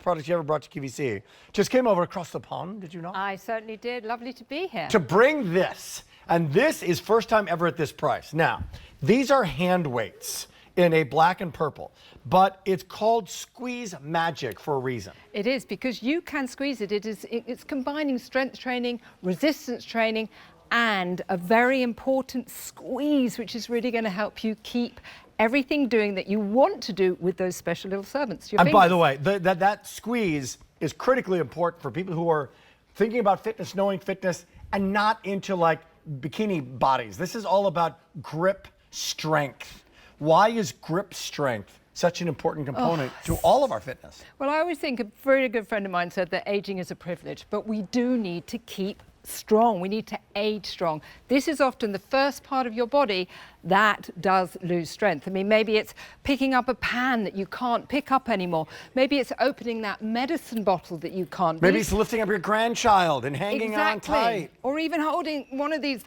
product you ever brought to QVC. Just came over across the pond, did you know? I certainly did. Lovely to be here. To bring this, and this is first time ever at this price. Now, these are hand weights in a black and purple, but it's called Squeeze Magic for a reason. It is, because you can squeeze it. It's combining strength training, resistance training, and a very important squeeze, which is really going to help you keep everything doing that you want to do with those special little servants. And by the way, that squeeze is critically important for people who are thinking about fitness, knowing fitness, and not into like bikini bodies. This is all about grip strength. Why is grip strength such an important component to all of our fitness? Well, I always think a very good friend of mine said that aging is a privilege, but we do need to keep strong. We need to age strong. This is often the first part of your body that does lose strength. I mean, maybe it's picking up a pan that you can't pick up anymore. Maybe it's opening that medicine bottle that you can't. Maybe it's lifting up your grandchild and hanging on tight. Or even holding one of these,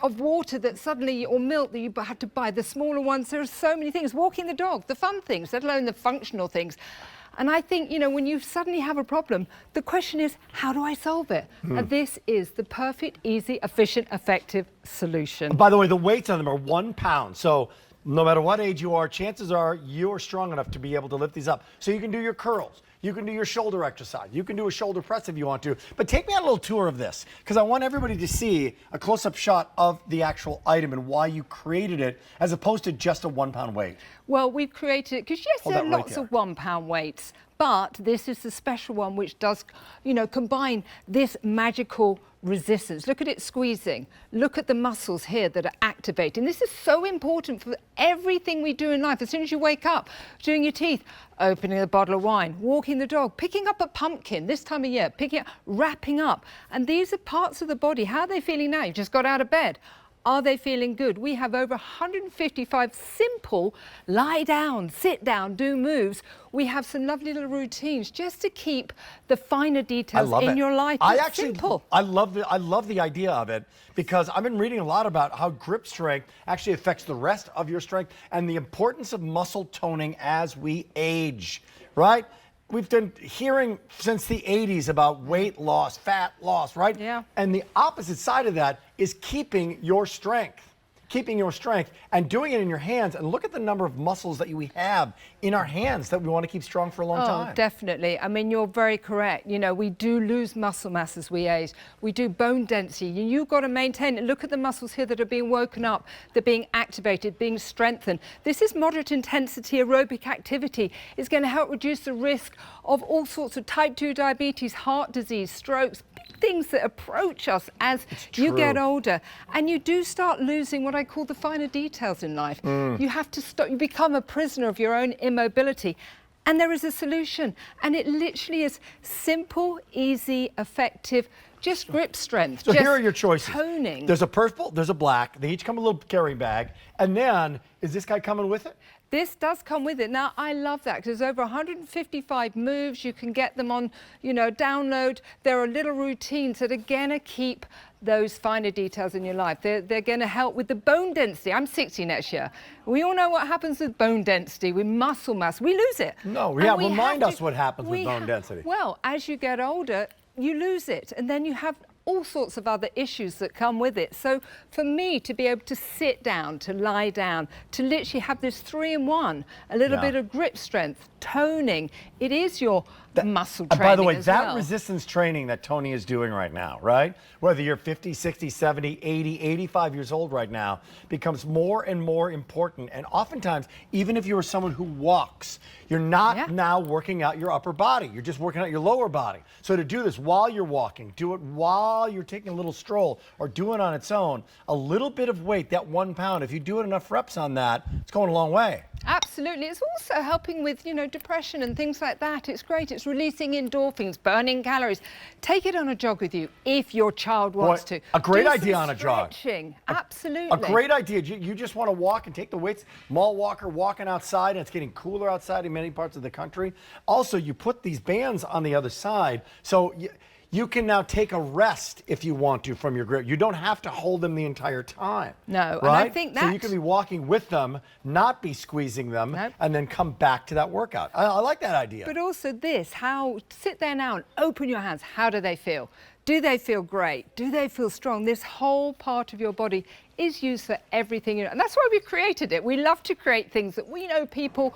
of water that suddenly, or milk that you have to buy, the smaller ones. There are so many things. Walking the dog, the fun things, let alone the functional things. And I think, when you suddenly have a problem, the question is, how do I solve it? And this is the perfect, easy, efficient, effective solution. By the way, the weights on them are 1 pound. So no matter what age you are, chances are you're strong enough to be able to lift these up. So you can do your curls. You can do your shoulder exercise. You can do a shoulder press if you want to. But take me on a little tour of this, because I want everybody to see a close-up shot of the actual item and why you created it, as opposed to just a 1 pound weight. Well, we've created it because, yes, there are lots of 1 pound weights, but this is the special one which does, combine this magical resistance. Look at it squeezing. Look at the muscles here that are activating. This is so important for everything we do in life. As soon as you wake up, doing your teeth, opening a bottle of wine, walking the dog, picking up a pumpkin this time of year, picking up, wrapping up. And these are parts of the body. How are they feeling now? You just got out of bed. Are they feeling good? We have over 155 simple lie down, sit down, do moves. We have some lovely little routines just to keep the finer details in your life. Simple. I love the idea of it, because I've been reading a lot about how grip strength actually affects the rest of your strength and the importance of muscle toning as we age, right? We've been hearing since the 80s about weight loss, fat loss, right? Yeah. And the opposite side of that is keeping your strength and doing it in your hands. And look at the number of muscles that we have in our hands that we want to keep strong for a long time. Oh, definitely. I mean, you're very correct. We do lose muscle mass as we age. We do bone density. You've got to maintain it. Look at the muscles here that are being woken up. They're being activated, being strengthened. This is moderate intensity aerobic activity. It's going to help reduce the risk of all sorts of type 2 diabetes, heart disease, strokes, things that approach us as you get older, and you do start losing what I call the finer details in life. You have to stop. You become a prisoner of your own immobility, and there is a solution, and it literally is simple, easy, effective. Just grip strength. So here are your choices. Toning. There's a purple, there's a black. They each come in a little carry bag, and then is this guy coming with it? This does come with it. Now, I love that because there's over 155 moves. You can get them on, download. There are little routines that are going to keep those finer details in your life. They're going to help with the bone density. I'm 60 next year. We all know what happens with bone density, with muscle mass. We lose it. No, yeah, remind us what happens with bone density. Well, as you get older, you lose it, and then you have all sorts of other issues that come with it. So for me to be able to sit down, to lie down, to literally have this 3-in-1, a little bit of grip strength, toning, it is your muscle training. By the way, that resistance training that Tony is doing right now, right? Whether you're 50, 60, 70, 80, 85 years old right now, becomes more and more important. And oftentimes, even if you are someone who walks, you're not now working out your upper body. You're just working out your lower body. So to do this while you're walking, do it while you're taking a little stroll, or do it on its own, a little bit of weight, that 1 pound, if you do it enough reps on that, it's going a long way. Absolutely. It's also helping with, depression and things like that. It's great. It's releasing endorphins, burning calories. Take it on a jog with you if your child wants to. A great idea on a jog. Absolutely. A great idea. You just want to walk and take the weights. Mall walker, walking outside, and it's getting cooler outside in many parts of the country. Also, you put these bands on the other side, so you can now take a rest if you want to from your grip. You don't have to hold them the entire time. No, right? and I think that... So you can be walking with them, not be squeezing them, and then come back to that workout. I like that idea. But also this, sit there now and open your hands. How do they feel? Do they feel great? Do they feel strong? This whole part of your body is used for everything. And that's why we created it. We love to create things that we know people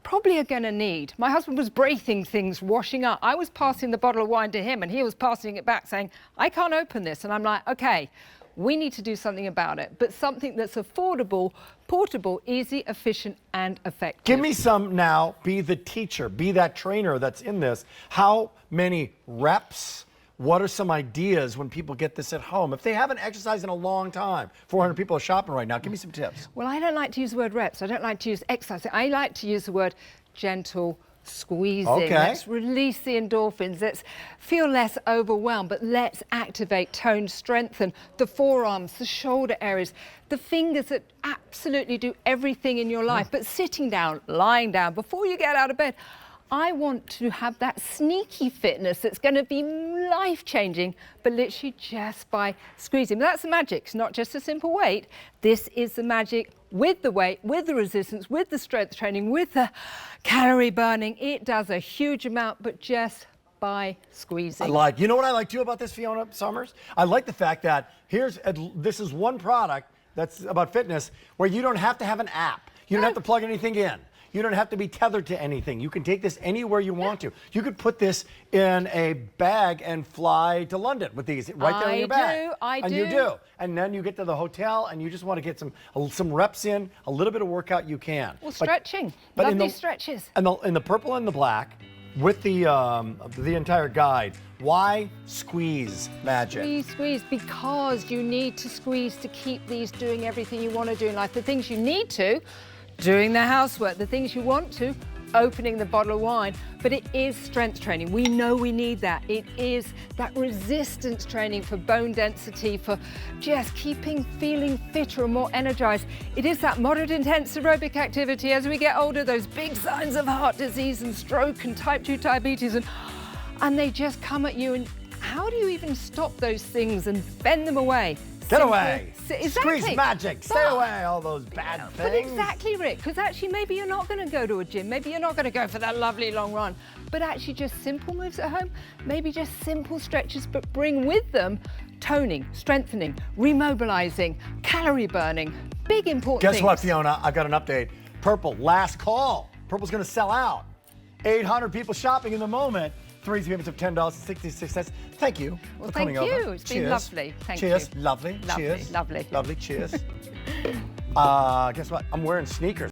probably are going to need. My husband was breaking things, washing up. I was passing the bottle of wine to him and he was passing it back saying, I can't open this. And I'm like, okay, we need to do something about it, but something that's affordable, portable, easy, efficient, and effective. Give me some now, be the teacher, be that trainer that's in this. How many reps? What are some ideas when people get this at home? If they haven't exercised in a long time, 400 people are shopping right now, give me some tips. Well, I don't like to use the word reps. I don't like to use exercise. I like to use the word gentle squeezing. Okay. Let's release the endorphins. Let's feel less overwhelmed, but let's activate, tone, strengthen the forearms, the shoulder areas, the fingers that absolutely do everything in your life. But sitting down, lying down, before you get out of bed, I want to have that sneaky fitness that's going to be life-changing, but literally just by squeezing. But that's the magic. It's not just a simple weight. This is the magic with the weight, with the resistance, with the strength training, with the calorie burning. It does a huge amount, but just by squeezing. You know what I like too about this, Fiona Summers? I like the fact that this is one product that's about fitness where you don't have to have an app. You don't have to plug anything in. You don't have to be tethered to anything. You can take this anywhere you want to. You could put this in a bag and fly to London with these right there in your bag. I do. And you do. And then you get to the hotel and you just want to get some reps in, a little bit of workout, you can. Well, stretching. But Lovely stretches. And in the purple and the black, with the entire guide, why squeeze magic? Squeeze, because you need to squeeze to keep these doing everything you want to do in life. The things you need to, doing the housework, the things you want to, opening the bottle of wine, but it is strength training. We know we need that. It is that resistance training for bone density, for just feeling fitter and more energized. It is that moderate intense aerobic activity as we get older, those big signs of heart disease and stroke and type 2 diabetes, and they just come at you. And how do you even stop those things and bend them away? Get away. Exactly. Squeeze magic. Stay away, all those bad things. But exactly, Rick, because actually maybe you're not going to go to a gym. Maybe you're not going to go for that lovely long run. But actually just simple moves at home, maybe just simple stretches, but bring with them toning, strengthening, remobilizing, calorie burning. Big important things. Guess what, Fiona? I've got an update. Purple, last call. Purple's going to sell out. 800 people shopping in the moment. 3 payments of $10.66. Thank you for coming over. Thank you. It's been lovely. Thank you. Cheers. Lovely. Lovely. Cheers. Lovely. Lovely. Cheers. Guess what? I'm wearing sneakers.